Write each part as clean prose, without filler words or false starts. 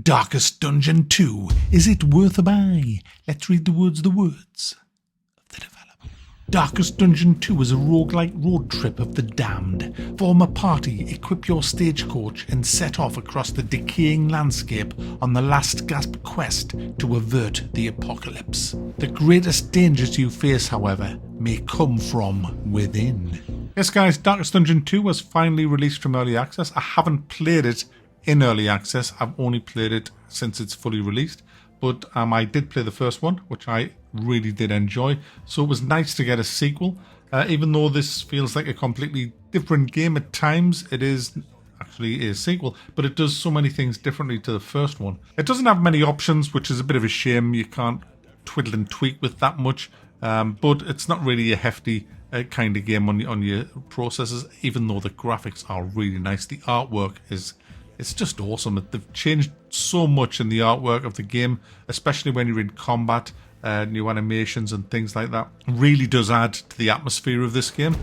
Darkest Dungeon 2. Is it worth a buy? Let's read the words of the developer. Darkest Dungeon 2 is a roguelike road trip of the damned. Form a party, equip your stagecoach, and set off across the decaying landscape on the last gasp quest to avert the apocalypse. The greatest dangers you face, however, may come from within. Yes guys, Darkest Dungeon 2 was finally released from Early Access. I haven't played it in Early Access, I've only played it since it's fully released. But I did play the first one, which I really did enjoy. So it was nice to get a sequel. Even though this feels like a completely different game at times, it is actually a sequel. But it does so many things differently to the first one. It doesn't have many options, which is a bit of a shame. You can't twiddle and tweak with that much. But it's not really a hefty kind of game on your processors, even though the graphics are really nice. The artwork it's just awesome. They've changed so much in the artwork of the game, especially when you're in combat, new animations and things like that. It really does add to the atmosphere of this game.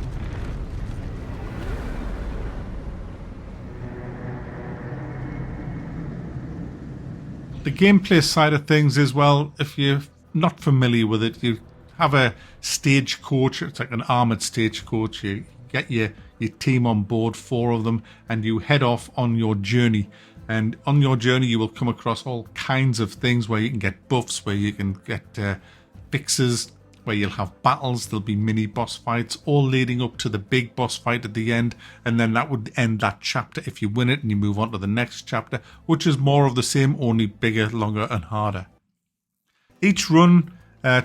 The gameplay side of things is, well, if you're not familiar with it, you have a stagecoach. It's like an armoured stagecoach. You get your team on board, 4 of them, and you head off on your journey. And on your journey you will come across all kinds of things where you can get buffs, where you can get fixes, where you'll have battles. There'll be mini boss fights, all leading up to the big boss fight at the end, and then that would end that chapter if you win it and you move on to the next chapter, which is more of the same, only bigger, longer and harder. Each run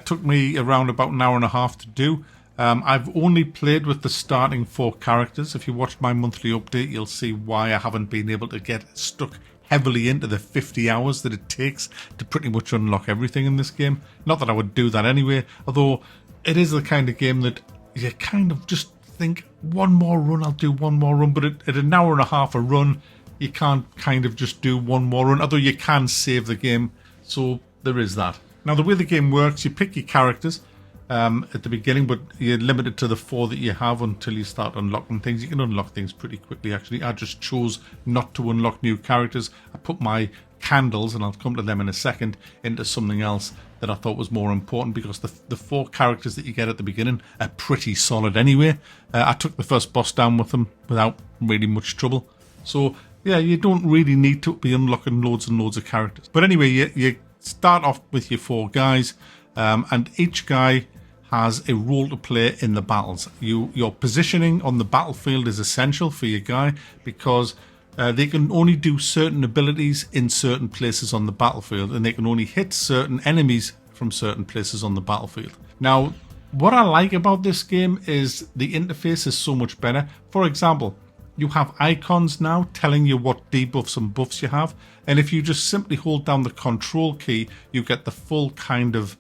took me around about an hour and a half to do. I've only played with the starting 4 characters. If you watch my monthly update, you'll see why I haven't been able to get stuck heavily into the 50 hours that it takes to pretty much unlock everything in this game. Not that I would do that anyway, although it is the kind of game that you kind of just think, one more run, I'll do one more run, but at an hour and a half a run, you can't kind of just do one more run, although you can save the game, so there is that. Now the way the game works, you pick your characters at the beginning, but you're limited to the 4 that you have until you start unlocking things. You can unlock things pretty quickly actually. I just chose not to unlock new characters. I put my candles, and I'll come to them in a second, into something else that I thought was more important, because the 4 characters that you get at the beginning are pretty solid anyway. I took the first boss down with them without really much trouble. So yeah, you don't really need to be unlocking loads and loads of characters. But anyway, you start off with your 4 guys, and each guy has a role to play in the battles. Your positioning on the battlefield is essential for your guy, because they can only do certain abilities in certain places on the battlefield, and they can only hit certain enemies from certain places on the battlefield. Now, what I like about this game is the interface is so much better. For example, you have icons now telling you what debuffs and buffs you have, and if you just simply hold down the control key, you get the full kind of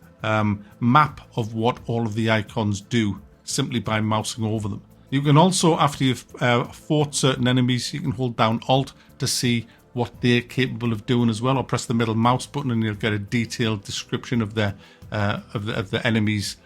map of what all of the icons do simply by mousing over them. You can also, after you've fought certain enemies, you can hold down Alt to see what they're capable of doing as well, or press the middle mouse button and you'll get a detailed description of the enemies'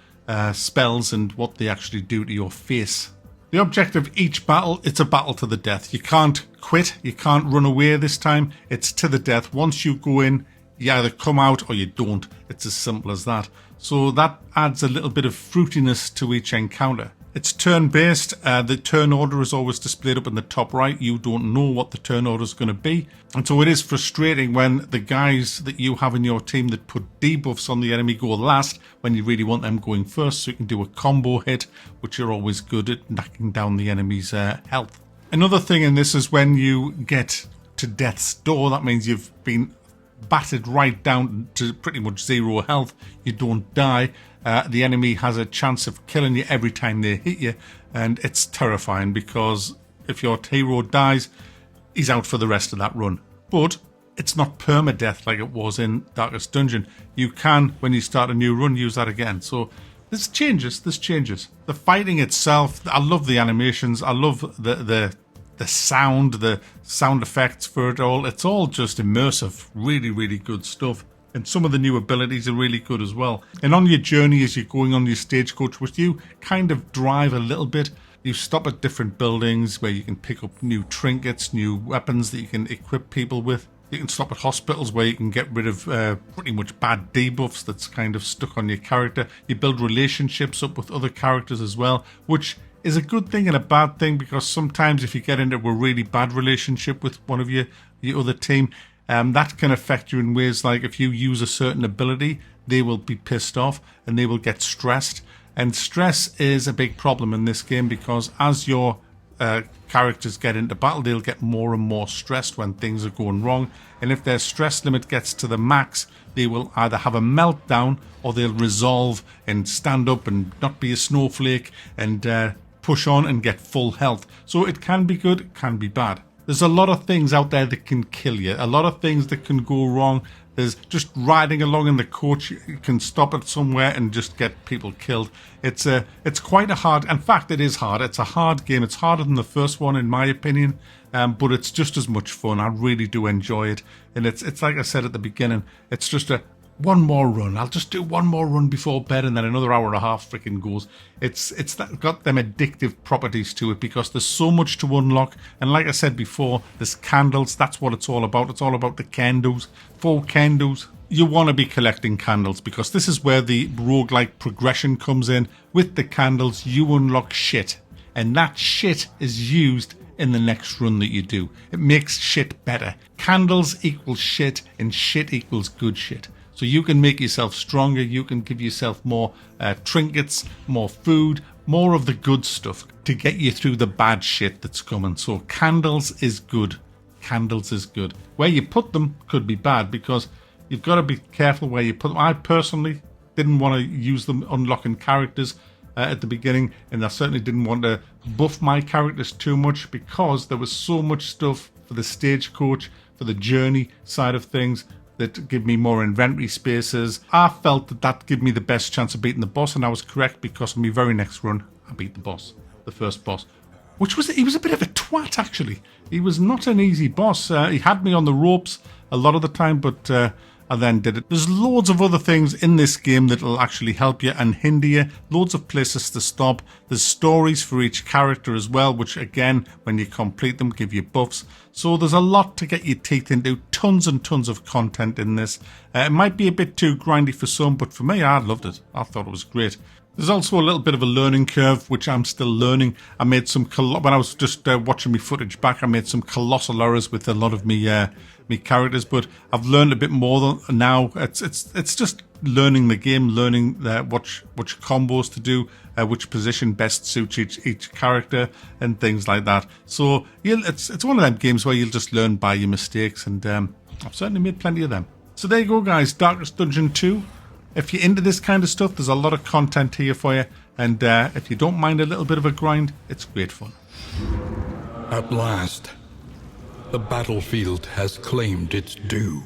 spells and what they actually do to your face. The objective of each battle, it's a battle to the death. You can't quit, you can't run away this time, it's to the death. Once you go in, you either come out or you don't. It's as simple as that. So that adds a little bit of fruitiness to each encounter. It's turn-based. The turn order is always displayed up in the top right. You don't know what the turn order is going to be. And so it is frustrating when the guys that you have in your team that put debuffs on the enemy go last, when you really want them going first, so you can do a combo hit, which are always good at knocking down the enemy's health. Another thing in this is when you get to death's door, that means you've been battered right down to pretty much 0 health. You don't die. The enemy has a chance of killing you every time they hit you, and it's terrifying, because if your hero dies, he's out for the rest of that run. But it's not permadeath like it was in Darkest Dungeon. You can, when you start a new run, use that again. So there's changes. The fighting itself, I love the animations. I love the sound effects for it all. It's all just immersive, really, really good stuff. And some of the new abilities are really good as well. And on your journey, as you're going on your stagecoach, which you kind of drive a little bit, you stop at different buildings where you can pick up new trinkets, new weapons that you can equip people with. You can stop at hospitals where you can get rid of pretty much bad debuffs that's kind of stuck on your character. You build relationships up with other characters as well, which is a good thing and a bad thing, because sometimes if you get into a really bad relationship with one of your other team, that can affect you in ways like if you use a certain ability, they will be pissed off and they will get stressed. And stress is a big problem in this game, because as your characters get into battle, they'll get more and more stressed when things are going wrong. And if their stress limit gets to the max, they will either have a meltdown or they'll resolve and stand up and not be a snowflake and push on and get full health. So it can be good, it can be bad. There's a lot of things out there that can kill you, a lot of things that can go wrong. There's just riding along in the coach, you can stop it somewhere and just get people killed. It's quite a hard, in fact it is hard, it's a hard game. It's harder than the first one in my opinion, but it's just as much fun. I really do enjoy it. And it's like I said at the beginning, it's just one more run. I'll just do one more run before bed, and then another hour and a half freaking goes. It's got them addictive properties to it, because there's so much to unlock. And like I said before, there's candles. That's what it's all about. It's all about the candles. 4 candles. You want to be collecting candles, because this is where the roguelike progression comes in. With the candles, you unlock shit, and that shit is used in the next run that you do. It makes shit better. Candles equals shit, and shit equals good shit. So you can make yourself stronger, you can give yourself more trinkets, more food, more of the good stuff to get you through the bad shit that's coming. So candles is good. Candles is good. Where you put them could be bad, because you've got to be careful where you put them. I personally didn't want to use them unlocking characters at the beginning, and I certainly didn't want to buff my characters too much, because there was so much stuff for the stagecoach, for the journey side of things, that give me more inventory spaces. I felt that gave me the best chance of beating the boss, and I was correct, because on my very next run, I beat the boss, the first boss. He was a bit of a twat, actually. He was not an easy boss. He had me on the ropes a lot of the time, but I then did it. There's loads of other things in this game that will actually help you and hinder you. Loads of places to stop. There's stories for each character as well, which again, when you complete them, give you buffs. So there's a lot to get your teeth into. Tons and tons of content in this. It might be a bit too grindy for some, but for me, I loved it. I thought it was great. There's also a little bit of a learning curve, which I'm still learning. I made some, when I was just watching my footage back, I made some colossal errors with a lot of me characters, but I've learned a bit more now. It's just learning the game, learning which combos to do, which position best suits each character, and things like that. So it's one of them games where you'll just learn by your mistakes, and I've certainly made plenty of them. So there you go, guys. Darkest Dungeon 2. If you're into this kind of stuff, there's a lot of content here for you, and if you don't mind a little bit of a grind, it's great fun. At last, the battlefield has claimed its due.